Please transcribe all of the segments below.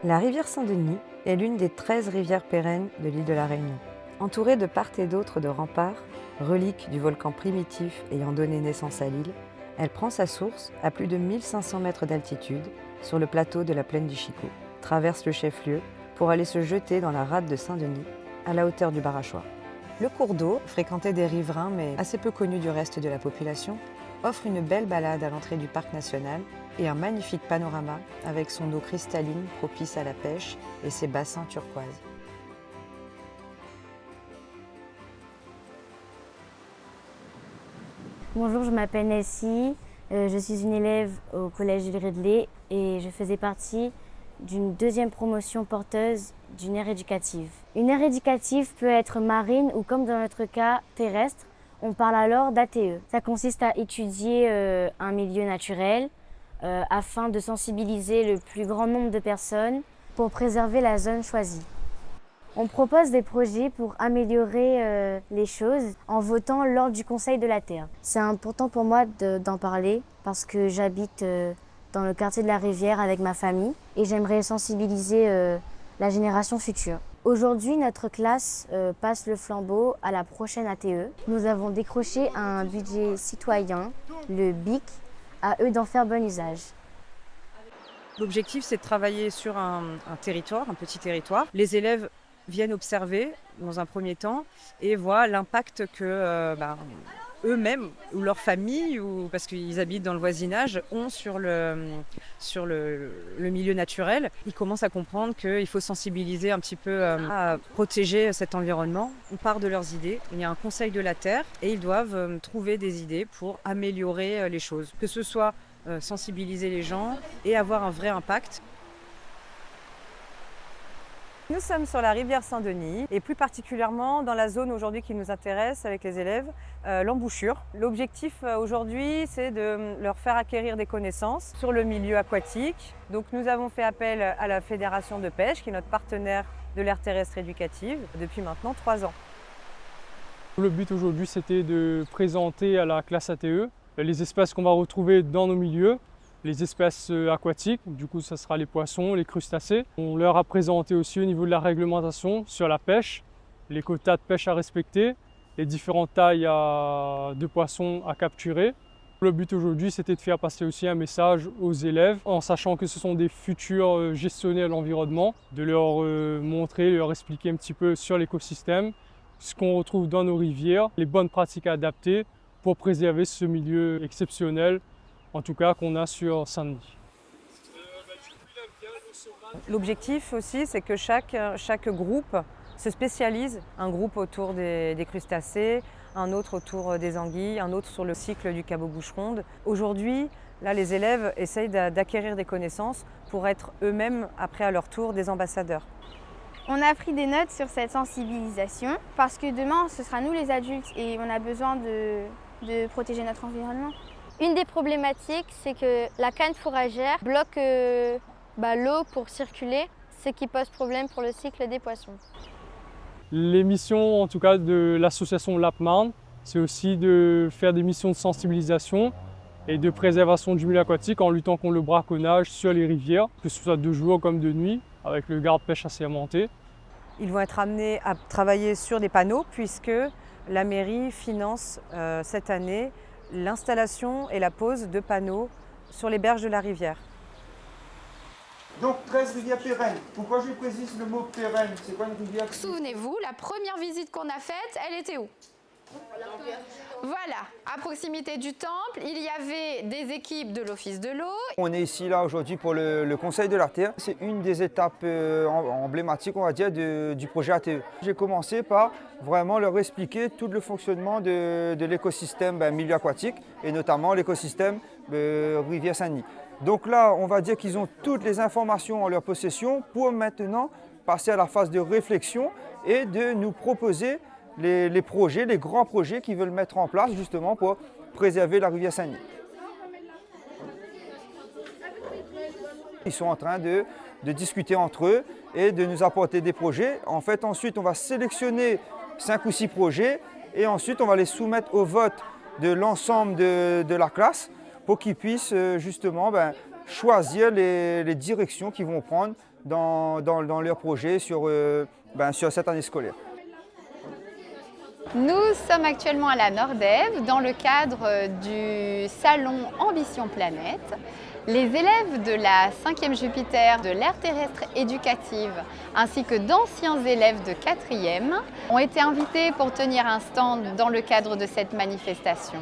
La rivière Saint-Denis est l'une des 13 rivières pérennes de l'île de la Réunion. Entourée de part et d'autre de remparts, reliques du volcan primitif ayant donné naissance à l'île, elle prend sa source à plus de 1500 mètres d'altitude sur le plateau de la plaine du Chicot, traverse le chef-lieu pour aller se jeter dans la rade de Saint-Denis, à la hauteur du Barachois. Le cours d'eau, fréquenté des riverains mais assez peu connu du reste de la population, offre une belle balade à l'entrée du parc national et un magnifique panorama avec son eau cristalline propice à la pêche et ses bassins turquoises. Bonjour, je m'appelle Nessie, je suis une élève au collège Jules Ridley et je faisais partie d'une deuxième promotion porteuse d'une aire éducative. Une aire éducative peut être marine ou, comme dans notre cas, terrestre. On parle alors d'ATE. Ça consiste à étudier un milieu naturel afin de sensibiliser le plus grand nombre de personnes pour préserver la zone choisie. On propose des projets pour améliorer les choses en votant lors du Conseil de la Terre. C'est important pour moi d'en parler parce que j'habite dans le quartier de la Rivière avec ma famille et j'aimerais sensibiliser la génération future. Aujourd'hui, notre classe passe le flambeau à la prochaine ATE. Nous avons décroché un budget citoyen, le BIC, à eux d'en faire bon usage. L'objectif, c'est de travailler sur un territoire, un petit territoire. Les élèves viennent observer dans un premier temps et voient l'impact que eux-mêmes ou leur famille, ou parce qu'ils habitent dans le voisinage, ont sur le milieu naturel. Ils commencent à comprendre qu'il faut sensibiliser un petit peu à protéger cet environnement. On part de leurs idées. Il y a un conseil de la terre et ils doivent trouver des idées pour améliorer les choses. Que ce soit sensibiliser les gens et avoir un vrai impact. Nous sommes sur la rivière Saint-Denis et plus particulièrement dans la zone aujourd'hui qui nous intéresse avec les élèves, l'embouchure. L'objectif aujourd'hui, c'est de leur faire acquérir des connaissances sur le milieu aquatique. Donc nous avons fait appel à la Fédération de pêche qui est notre partenaire de l'aire terrestre éducative depuis maintenant 3 ans. Le but aujourd'hui, c'était de présenter à la classe ATE les espèces qu'on va retrouver dans nos milieux, les espèces aquatiques, du coup ça sera les poissons, les crustacés. On leur a présenté aussi au niveau de la réglementation sur la pêche, les quotas de pêche à respecter, les différentes tailles de poissons à capturer. Le but aujourd'hui, c'était de faire passer aussi un message aux élèves, en sachant que ce sont des futurs gestionnaires de l'environnement, de leur montrer, leur expliquer un petit peu sur l'écosystème, ce qu'on retrouve dans nos rivières, les bonnes pratiques à adapter pour préserver ce milieu exceptionnel, en tout cas qu'on a sur Saint-Denis. L'objectif aussi, c'est que chaque groupe se spécialise. Un groupe autour des crustacés, un autre autour des anguilles, un autre sur le cycle du cabot-boucheronde. Aujourd'hui, là, les élèves essayent d'acquérir des connaissances pour être eux-mêmes, après à leur tour, des ambassadeurs. On a pris des notes sur cette sensibilisation parce que demain, ce sera nous les adultes et on a besoin de protéger notre environnement. Une des problématiques, c'est que la canne fourragère bloque l'eau pour circuler, ce qui pose problème pour le cycle des poissons. Les missions, en tout cas, de l'association LAPMARN, c'est aussi de faire des missions de sensibilisation et de préservation du milieu aquatique en luttant contre le braconnage sur les rivières, que ce soit de jour comme de nuit, avec le garde-pêche assermenté. Ils vont être amenés à travailler sur des panneaux puisque la mairie finance cette année l'installation et la pose de panneaux sur les berges de la rivière. Donc 13 rivières pérennes. Pourquoi je précise le mot pérenne? C'est quoi une rivière? Souvenez-vous, la première visite qu'on a faite, elle était où? Voilà, à proximité du temple, il y avait des équipes de l'Office de l'eau. On est ici là aujourd'hui pour le Conseil de la Terre. C'est une des étapes emblématiques, on va dire, du projet ATE. J'ai commencé par vraiment leur expliquer tout le fonctionnement de l'écosystème milieu aquatique et notamment l'écosystème rivière Saint-Denis. Donc là, on va dire qu'ils ont toutes les informations en leur possession pour maintenant passer à la phase de réflexion et de nous proposer les projets, les grands projets qu'ils veulent mettre en place justement pour préserver la rivière Saint-Denis. Ils sont en train de discuter entre eux et de nous apporter des projets. En fait, ensuite, on va sélectionner 5 ou 6 projets et ensuite, on va les soumettre au vote de l'ensemble de la classe pour qu'ils puissent justement choisir les directions qu'ils vont prendre dans leur projet sur cette année scolaire. Nous sommes actuellement à la Nordève dans le cadre du salon Ambition Planète. Les élèves de la 5e Jupiter de l'ère terrestre éducative ainsi que d'anciens élèves de 4e ont été invités pour tenir un stand dans le cadre de cette manifestation.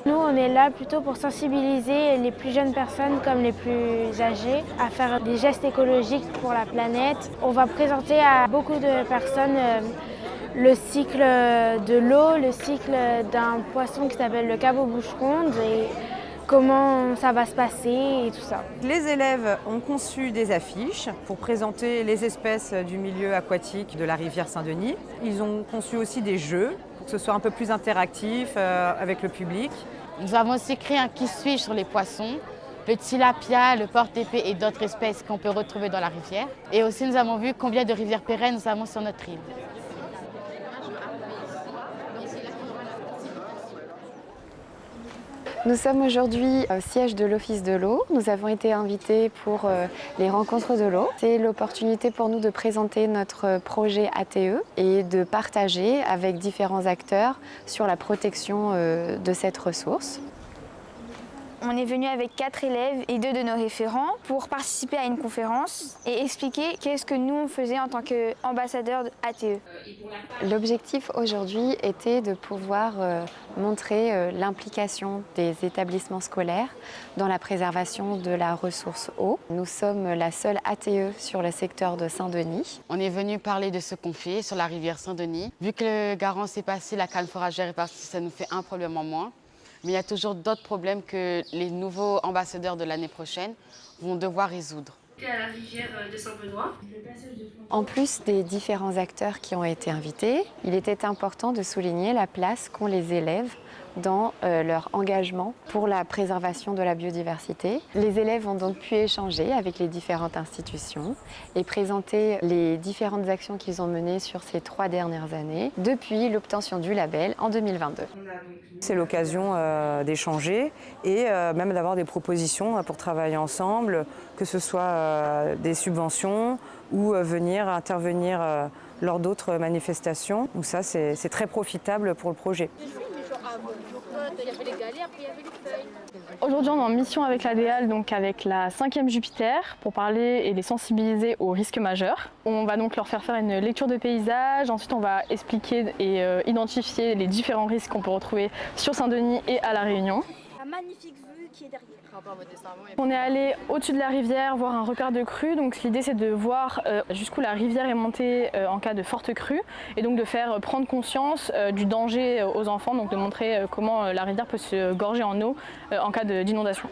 Nous, on est là plutôt pour sensibiliser les plus jeunes personnes comme les plus âgées à faire des gestes écologiques pour la planète. On va présenter à beaucoup de personnes le cycle de l'eau, le cycle d'un poisson qui s'appelle le cabot boucheronde et comment ça va se passer et tout ça. Les élèves ont conçu des affiches pour présenter les espèces du milieu aquatique de la rivière Saint-Denis. Ils ont conçu aussi des jeux pour que ce soit un peu plus interactif avec le public. Nous avons aussi créé un qui suis-je sur les poissons, le tilapia, le porte-épée et d'autres espèces qu'on peut retrouver dans la rivière. Et aussi nous avons vu combien de rivières pérennes nous avons sur notre île. Nous sommes aujourd'hui au siège de l'Office de l'eau. Nous avons été invités pour les rencontres de l'eau. C'est l'opportunité pour nous de présenter notre projet ATE et de partager avec différents acteurs sur la protection de cette ressource. On est venu avec 4 élèves et 2 de nos référents pour participer à une conférence et expliquer qu'est-ce que nous on faisait en tant qu'ambassadeurs ATE. L'objectif aujourd'hui était de pouvoir montrer l'implication des établissements scolaires dans la préservation de la ressource eau. Nous sommes la seule ATE sur le secteur de Saint-Denis. On est venu parler de ce qu'on fait sur la rivière Saint-Denis. Vu que le Garance est passé, la canne fourragère est partie, ça nous fait un problème en moins. Mais il y a toujours d'autres problèmes que les nouveaux ambassadeurs de l'année prochaine vont devoir résoudre. À la rivière de Saint-Benoît. En plus des différents acteurs qui ont été invités, il était important de souligner la place qu'ont les élèves dans leur engagement pour la préservation de la biodiversité. Les élèves ont donc pu échanger avec les différentes institutions et présenter les différentes actions qu'ils ont menées sur ces 3 dernières années depuis l'obtention du label en 2022. C'est l'occasion d'échanger et même d'avoir des propositions pour travailler ensemble, que ce soit des subventions ou venir intervenir lors d'autres manifestations. Donc ça, c'est très profitable pour le projet. Aujourd'hui, on est en mission avec l'ADEAL, donc avec la 5e Jupiter, pour parler et les sensibiliser aux risques majeurs. On va donc leur faire une lecture de paysage, ensuite on va expliquer et identifier les différents risques qu'on peut retrouver sur Saint-Denis et à La Réunion. La magnifique vue qui est derrière. On est allé au-dessus de la rivière voir un repère de crue, donc l'idée c'est de voir jusqu'où la rivière est montée en cas de forte crue et donc de faire prendre conscience du danger aux enfants, donc de montrer comment la rivière peut se gorger en eau en cas d'inondation.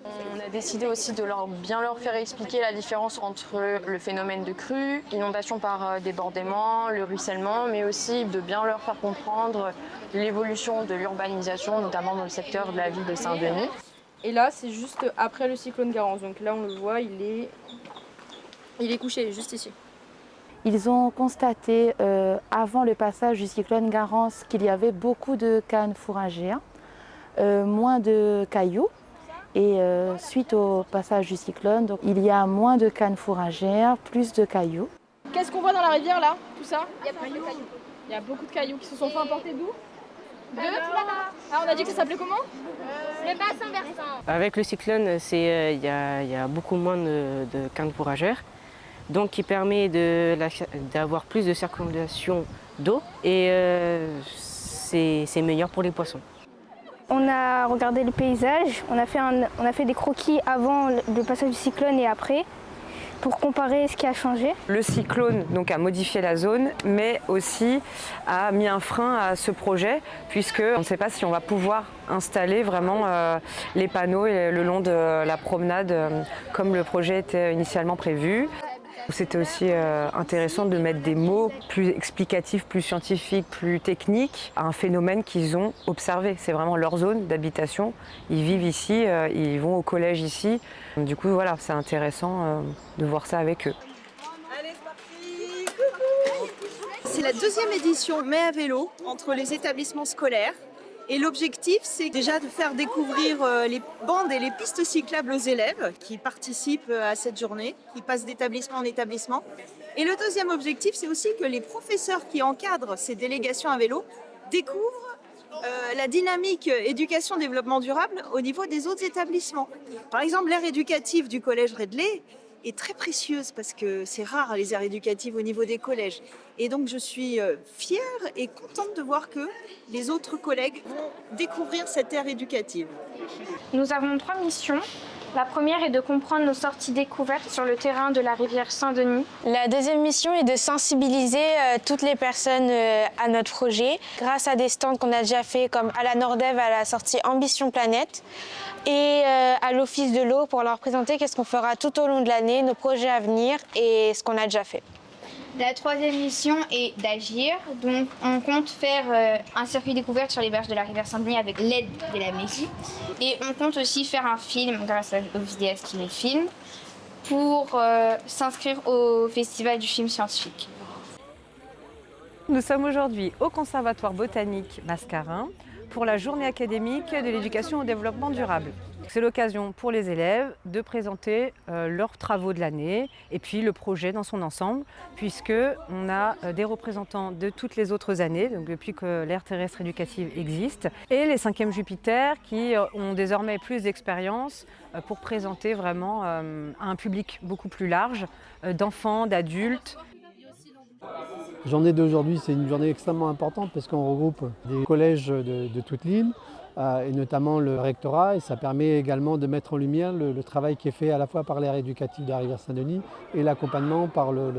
On a décidé aussi de bien leur faire expliquer la différence entre le phénomène de crue, l'inondation par débordement, le ruissellement, mais aussi de bien leur faire comprendre l'évolution de l'urbanisation, notamment dans le secteur de la ville de Saint-Denis. Et là, c'est juste après le cyclone Garance. Donc là, on le voit, il est couché, juste ici. Ils ont constaté avant le passage du cyclone Garance qu'il y avait beaucoup de cannes fourragères, moins de cailloux. Et suite au passage du cyclone, donc, il y a moins de cannes fourragères, plus de cailloux. Qu'est-ce qu'on voit dans la rivière là, tout ça? Il y a plein de cailloux. Il y a beaucoup de cailloux qui se sont fait importer d'où? Ah, on a dit que ça s'appelait comment? Le bassin versant. Avec le cyclone, il y a beaucoup moins de cannes fourragères, donc qui permet d'avoir plus de circulation d'eau et c'est meilleur pour les poissons. On a regardé le paysage, on a fait des croquis avant le passage du cyclone et après pour comparer ce qui a changé. Le cyclone donc, a modifié la zone, mais aussi a mis un frein à ce projet, puisqu'on ne sait pas si on va pouvoir installer vraiment les panneaux le long de la promenade comme le projet était initialement prévu. C'était aussi intéressant de mettre des mots plus explicatifs, plus scientifiques, plus techniques à un phénomène qu'ils ont observé. C'est vraiment leur zone d'habitation. Ils vivent ici, ils vont au collège ici. Du coup, voilà, c'est intéressant de voir ça avec eux. Allez, c'est parti. C'est la deuxième édition Mai à vélo entre les établissements scolaires. Et l'objectif, c'est déjà de faire découvrir les bandes et les pistes cyclables aux élèves qui participent à cette journée, qui passent d'établissement en établissement. Et le deuxième objectif, c'est aussi que les professeurs qui encadrent ces délégations à vélo découvrent la dynamique éducation-développement durable au niveau des autres établissements. Par exemple, l'aire éducative du collège Redley est très précieuse parce que c'est rare les aires éducatives au niveau des collèges. Et donc je suis fière et contente de voir que les autres collègues vont découvrir cette aire éducative. Nous avons 3 missions. La première est de comprendre nos sorties découvertes sur le terrain de la rivière Saint-Denis. La deuxième mission est de sensibiliser toutes les personnes à notre projet grâce à des stands qu'on a déjà fait comme à la Nordev à la sortie Ambition Planète et à l'Office de l'eau pour leur présenter qu'est-ce qu'on fera tout au long de l'année, nos projets à venir et ce qu'on a déjà fait. La troisième mission est d'agir. Donc, on compte faire un circuit découverte sur les berges de la rivière Saint-Denis avec l'aide de la mairie. Et on compte aussi faire un film grâce au vidéaste qui les filme pour s'inscrire au festival du film scientifique. Nous sommes aujourd'hui au Conservatoire botanique Mascarin pour la journée académique de l'éducation au développement durable. C'est l'occasion pour les élèves de présenter leurs travaux de l'année et puis le projet dans son ensemble, puisqu'on a des représentants de toutes les autres années, donc depuis que l'aire terrestre éducative existe, et les 5e Jupiter qui ont désormais plus d'expérience pour présenter vraiment à un public beaucoup plus large d'enfants, d'adultes. La journée d'aujourd'hui, c'est une journée extrêmement importante parce qu'on regroupe des collèges de toute l'île et notamment le rectorat, et ça permet également de mettre en lumière le travail qui est fait à la fois par l'aire éducative de la rivière Saint-Denis et l'accompagnement par le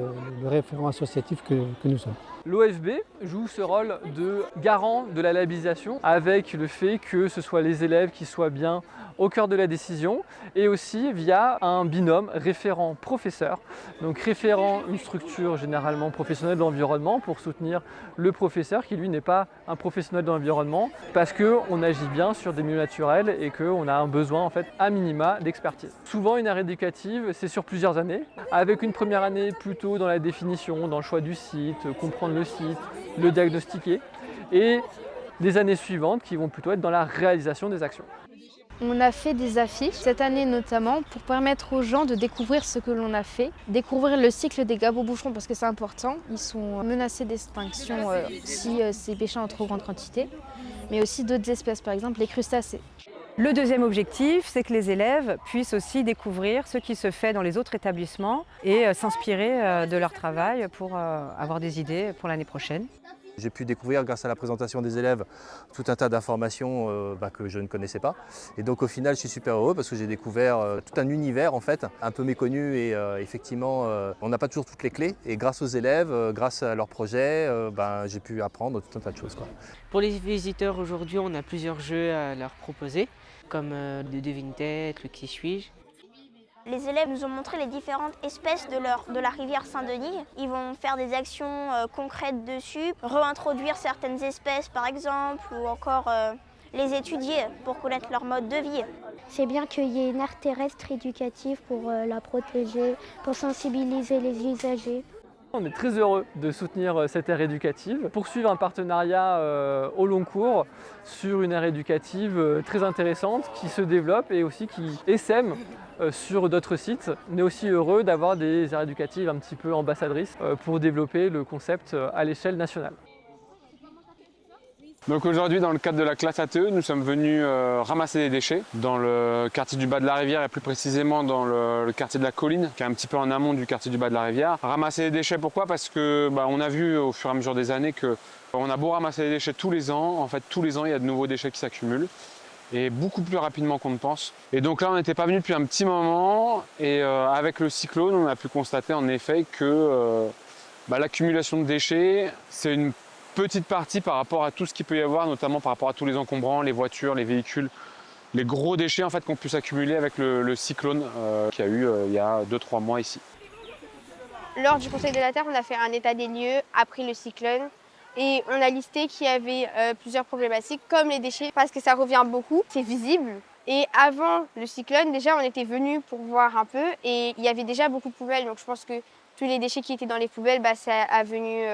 référent associatif que nous sommes. L'OFB joue ce rôle de garant de la labellisation avec le fait que ce soit les élèves qui soient bien au cœur de la décision et aussi via un binôme référent-professeur. Donc référent, une structure généralement professionnelle de l'environnement pour soutenir le professeur qui lui n'est pas un professionnel de l'environnement parce qu'on agit bien sur des milieux naturels et qu'on a un besoin en fait à minima d'expertise. Souvent une aire éducative c'est sur plusieurs années avec une première année plutôt dans la définition, dans le choix du site, comprendre le site, le diagnostiquer et les années suivantes qui vont plutôt être dans la réalisation des actions. On a fait des affiches, cette année notamment, pour permettre aux gens de découvrir ce que l'on a fait, découvrir le cycle des gabos-boucherons parce que c'est important. Ils sont menacés d'extinction si c'est pêché en trop grande quantité, mais aussi d'autres espèces, par exemple les crustacés. Le deuxième objectif, c'est que les élèves puissent aussi découvrir ce qui se fait dans les autres établissements et s'inspirer de leur travail pour avoir des idées pour l'année prochaine. J'ai pu découvrir grâce à la présentation des élèves tout un tas d'informations que je ne connaissais pas. Et donc au final je suis super heureux parce que j'ai découvert tout un univers en fait, un peu méconnu et effectivement on n'a pas toujours toutes les clés. Et grâce aux élèves, grâce à leurs projets, j'ai pu apprendre tout un tas de choses, quoi. Pour les visiteurs aujourd'hui on a plusieurs jeux à leur proposer comme le devine-tête, le qui suis-je. Les élèves nous ont montré les différentes espèces de la rivière Saint-Denis. Ils vont faire des actions concrètes dessus, réintroduire certaines espèces par exemple, ou encore les étudier pour connaître leur mode de vie. C'est bien qu'il y ait une aire terrestre éducative pour la protéger, pour sensibiliser les usagers. On est très heureux de soutenir cette aire éducative, poursuivre un partenariat au long cours sur une aire éducative très intéressante qui se développe et aussi qui essaime sur d'autres sites. On est aussi heureux d'avoir des aires éducatives un petit peu ambassadrices pour développer le concept à l'échelle nationale. Donc aujourd'hui, dans le cadre de la classe ATE, nous sommes venus ramasser des déchets dans le quartier du Bas de la Rivière et plus précisément dans le quartier de la Colline, qui est un petit peu en amont du quartier du Bas de la Rivière. Ramasser des déchets, pourquoi? Parce que on a vu au fur et à mesure des années que on a beau ramasser des déchets tous les ans, en fait tous les ans il y a de nouveaux déchets qui s'accumulent et beaucoup plus rapidement qu'on ne pense. Et donc là on n'était pas venu depuis un petit moment et avec le cyclone on a pu constater en effet que l'accumulation de déchets c'est une petite partie par rapport à tout ce qu'il peut y avoir, notamment par rapport à tous les encombrants, les voitures, les véhicules, les gros déchets en fait qu'on peut s'accumuler avec le cyclone qu'il y a eu il y a 2-3 mois ici. Lors du Conseil de la Terre, on a fait un état des lieux après le cyclone et on a listé qu'il y avait plusieurs problématiques comme les déchets parce que ça revient beaucoup, c'est visible. Et avant le cyclone, déjà on était venus pour voir un peu et il y avait déjà beaucoup de poubelles, donc je pense que tous les déchets qui étaient dans les poubelles, ça a venu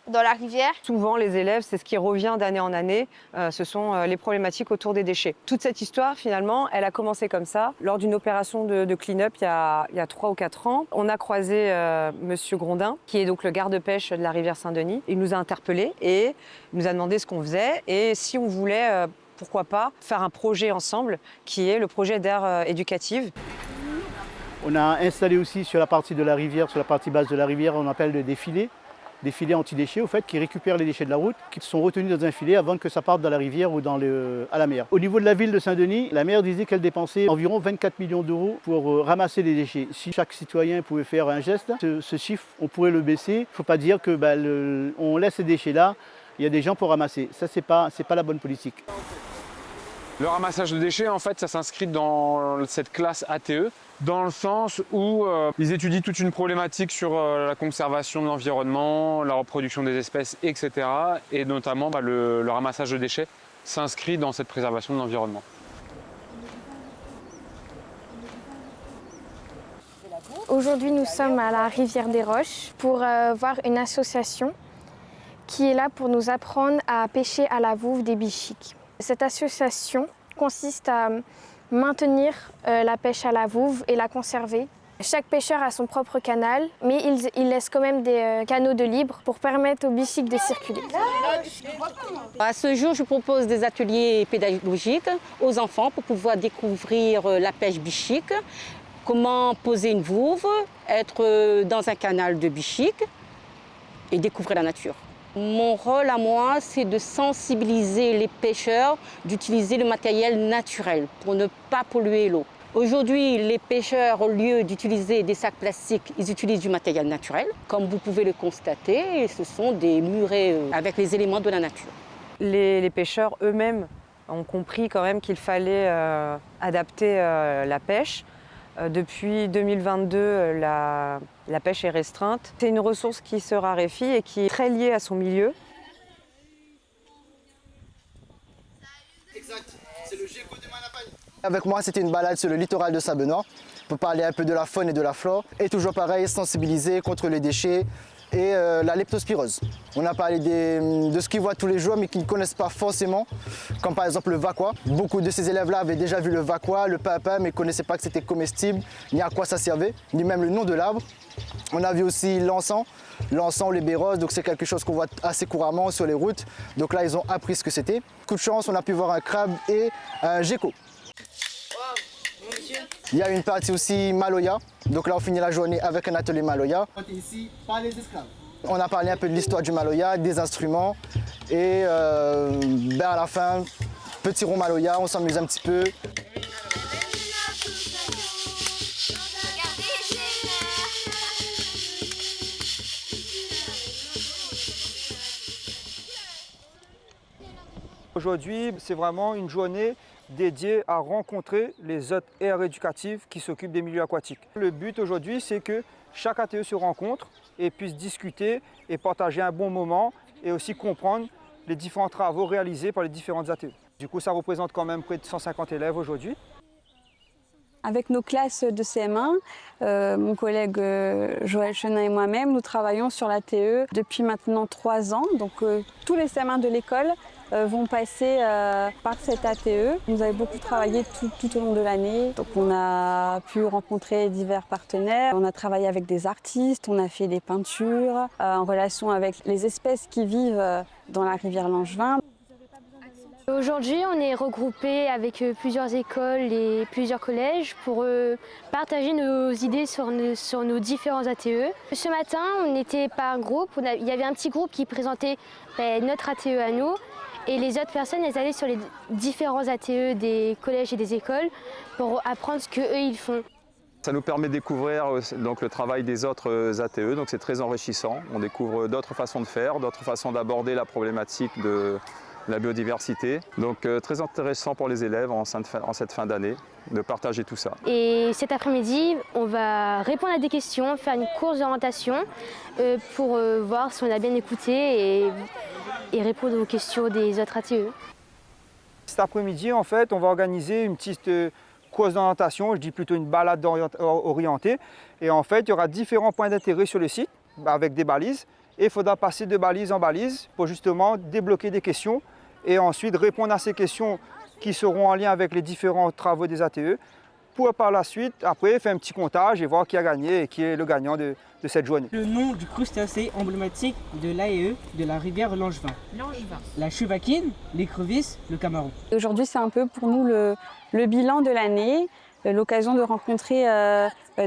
dans la rivière. Souvent, les élèves, c'est ce qui revient d'année en année, ce sont les problématiques autour des déchets. Toute cette histoire, finalement, elle a commencé comme ça. Lors d'une opération de clean-up il y a 3 ou 4 ans, on a croisé Monsieur Grondin, qui est donc le garde-pêche de la rivière Saint-Denis. Il nous a interpellés et nous a demandé ce qu'on faisait et si on voulait, pourquoi pas, faire un projet ensemble, qui est le projet d'aire éducative. On a installé aussi sur la partie de la rivière, sur la partie basse de la rivière, on appelle des filets anti-déchets au fait, qui récupèrent les déchets de la route, qui sont retenus dans un filet avant que ça parte dans la rivière ou à la mer. Au niveau de la ville de Saint-Denis, la maire disait qu'elle dépensait environ 24 millions d'euros pour ramasser les déchets. Si chaque citoyen pouvait faire un geste, ce chiffre, on pourrait le baisser. Il ne faut pas dire que on laisse ces déchets-là, il y a des gens pour ramasser. Ça, c'est pas la bonne politique. Le ramassage de déchets, en fait, ça s'inscrit dans cette classe ATE, dans le sens où ils étudient toute une problématique sur la conservation de l'environnement, la reproduction des espèces, etc. Et notamment, le ramassage de déchets s'inscrit dans cette préservation de l'environnement. Aujourd'hui, nous sommes à la rivière des Roches pour voir une association qui est là pour nous apprendre à pêcher à la vouve des bichiques. Cette association consiste à maintenir la pêche à la vouve et la conserver. Chaque pêcheur a son propre canal, mais il laisse quand même des canaux de libre pour permettre aux bichiques de circuler. À ce jour, je propose des ateliers pédagogiques aux enfants pour pouvoir découvrir la pêche bichique, comment poser une vouve, être dans un canal de bichique et découvrir la nature. Mon rôle à moi, c'est de sensibiliser les pêcheurs d'utiliser le matériel naturel pour ne pas polluer l'eau. Aujourd'hui, les pêcheurs, au lieu d'utiliser des sacs plastiques, ils utilisent du matériel naturel. Comme vous pouvez le constater, ce sont des murets avec les éléments de la nature. Les pêcheurs eux-mêmes ont compris quand même qu'il fallait adapter la pêche. Depuis 2022, la pêche est restreinte. C'est une ressource qui se raréfie et qui est très liée à son milieu. Exact, c'est le GECO de Manapagne. Avec moi, c'était une balade sur le littoral de Saint-Benoît pour parler un peu de la faune et de la flore. Et toujours pareil, sensibiliser contre les déchets et la leptospirose. On a parlé de ce qu'ils voient tous les jours mais qu'ils ne connaissent pas forcément, comme par exemple le vakwa. Beaucoup de ces élèves-là avaient déjà vu le vakwa, le papin, mais ne connaissaient pas que c'était comestible, ni à quoi ça servait, ni même le nom de l'arbre. On a vu aussi l'encens ou les béroses, donc c'est quelque chose qu'on voit assez couramment sur les routes. Donc là, ils ont appris ce que c'était. Coup de chance, on a pu voir un crabe et un gecko. Il y a une partie aussi Maloya, donc là on finit la journée avec un atelier Maloya. Ici, pas les esclaves. On a parlé un peu de l'histoire du Maloya, des instruments et à la fin, petit rond Maloya, on s'amuse un petit peu. Aujourd'hui, c'est vraiment une journée dédiée à rencontrer les autres aires éducatives qui s'occupent des milieux aquatiques. Le but aujourd'hui, c'est que chaque ATE se rencontre et puisse discuter et partager un bon moment et aussi comprendre les différents travaux réalisés par les différentes ATE. Du coup, ça représente quand même près de 150 élèves aujourd'hui. Avec nos classes de CM1, mon collègue Joël Chenin et moi-même, nous travaillons sur l'ATE depuis maintenant 3 ans. Donc tous les CM1 de l'école vont passer par cette ATE. Nous avons beaucoup travaillé tout au long de l'année. Donc on a pu rencontrer divers partenaires. On a travaillé avec des artistes, on a fait des peintures en relation avec les espèces qui vivent dans la rivière Langevin. Aujourd'hui, on est regroupés avec plusieurs écoles et plusieurs collèges pour partager nos idées sur nos différents ATE. Ce matin, on était par groupe. Il y avait un petit groupe qui présentait notre ATE à nous. Et les autres personnes, elles allaient sur les différents ATE des collèges et des écoles pour apprendre ce qu'eux, ils font. Ça nous permet de découvrir donc, le travail des autres ATE, donc c'est très enrichissant. On découvre d'autres façons de faire, d'autres façons d'aborder la problématique de la biodiversité. Donc très intéressant pour les élèves en cette fin d'année de partager tout ça. Et cet après-midi, on va répondre à des questions, faire une course d'orientation pour voir si on a bien écouté et répondre aux questions des autres ATE. Cet après-midi, en fait, on va organiser une petite course d'orientation, je dis plutôt une balade orientée. Et en fait, il y aura différents points d'intérêt sur le site avec des balises. Et il faudra passer de balise en balise pour justement débloquer des questions et ensuite répondre à ces questions qui seront en lien avec les différents travaux des ATE pour par la suite, après, faire un petit comptage et voir qui a gagné et qui est le gagnant de cette journée. Le nom du crustacé emblématique de l'AEE de la rivière Langevin. La chevakine, l'écrevisse, le camarou. Aujourd'hui, c'est un peu pour nous le bilan de l'année, l'occasion de rencontrer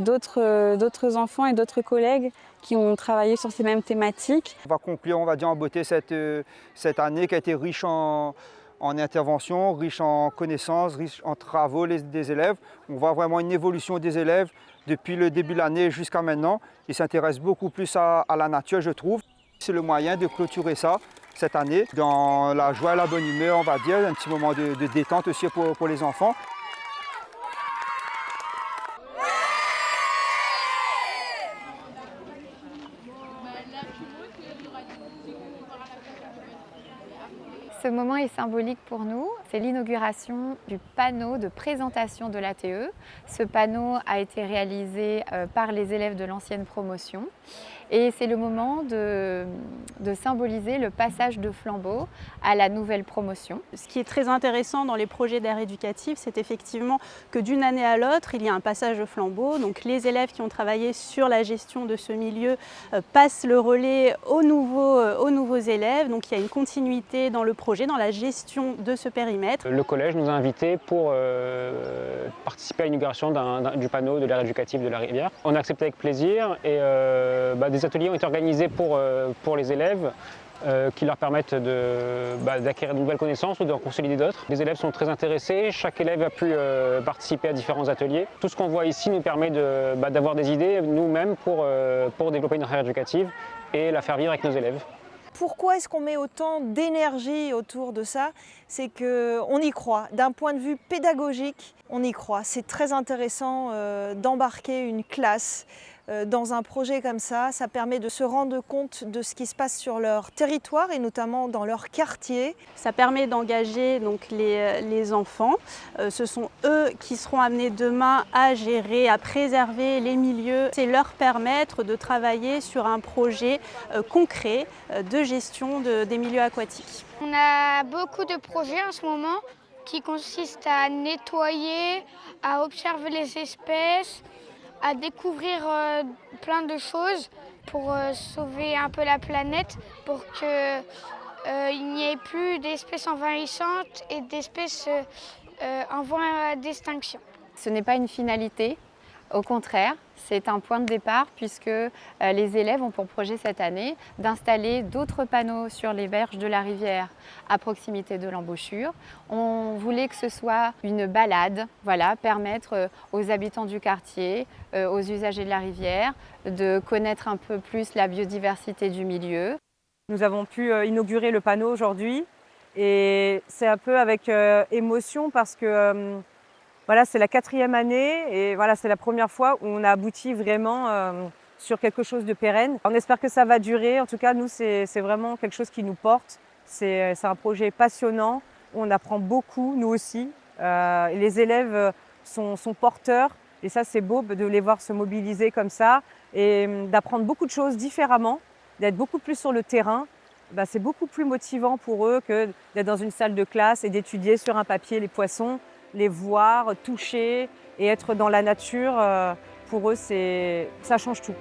d'autres enfants et d'autres collègues qui ont travaillé sur ces mêmes thématiques. On va conclure, on va dire, en beauté cette année qui a été riche en interventions, riche en connaissances, riche en travaux des élèves. On voit vraiment une évolution des élèves depuis le début de l'année jusqu'à maintenant. Ils s'intéressent beaucoup plus à la nature, je trouve. C'est le moyen de clôturer ça cette année dans la joie et la bonne humeur, on va dire, un petit moment de détente aussi pour les enfants. Ce moment est symbolique pour nous, c'est l'inauguration du panneau de présentation de l'ATE. Ce panneau a été réalisé par les élèves de l'ancienne promotion et c'est le moment de symboliser le passage de flambeau à la nouvelle promotion. Ce qui est très intéressant dans les projets d'aire éducative, c'est effectivement que d'une année à l'autre, il y a un passage de flambeau. Donc les élèves qui ont travaillé sur la gestion de ce milieu passent le relais aux nouveaux élèves. Donc il y a une continuité dans le projet, dans la gestion de ce périmètre. Le collège nous a invités pour participer à l'inauguration du panneau de l'aire éducative de la rivière. On a accepté avec plaisir et des ateliers ont été organisés pour les élèves qui leur permettent d'acquérir de nouvelles connaissances ou d'en consolider d'autres. Les élèves sont très intéressés, chaque élève a pu participer à différents ateliers. Tout ce qu'on voit ici nous permet d'avoir des idées nous-mêmes pour développer une aire éducative et la faire vivre avec nos élèves. Pourquoi est-ce qu'on met autant d'énergie autour de ça? C'est qu'on y croit. D'un point de vue pédagogique, on y croit. C'est très intéressant d'embarquer une classe dans un projet comme ça. Ça permet de se rendre compte de ce qui se passe sur leur territoire et notamment dans leur quartier. Ça permet d'engager donc les enfants. Ce sont eux qui seront amenés demain à gérer, à préserver les milieux. C'est leur permettre de travailler sur un projet concret de gestion des milieux aquatiques. On a beaucoup de projets en ce moment qui consistent à nettoyer, à observer les espèces, à découvrir plein de choses pour sauver un peu la planète, pour qu'il n'y ait plus d'espèces envahissantes et d'espèces en voie d'extinction. Ce n'est pas une finalité, au contraire, c'est un point de départ puisque les élèves ont pour projet cette année d'installer d'autres panneaux sur les berges de la rivière à proximité de l'embouchure. On voulait que ce soit une balade, permettre aux habitants du quartier, aux usagers de la rivière, de connaître un peu plus la biodiversité du milieu. Nous avons pu inaugurer le panneau aujourd'hui et c'est un peu avec émotion parce que c'est la 4e année et c'est la première fois où on a abouti vraiment sur quelque chose de pérenne. On espère que ça va durer. En tout cas, nous, c'est vraiment quelque chose qui nous porte. C'est un projet passionnant. On apprend beaucoup, nous aussi. Les élèves sont porteurs et ça, c'est beau de les voir se mobiliser comme ça et d'apprendre beaucoup de choses différemment, d'être beaucoup plus sur le terrain. C'est beaucoup plus motivant pour eux que d'être dans une salle de classe et d'étudier sur un papier les poissons. Les voir, toucher et être dans la nature, pour eux, ça change tout.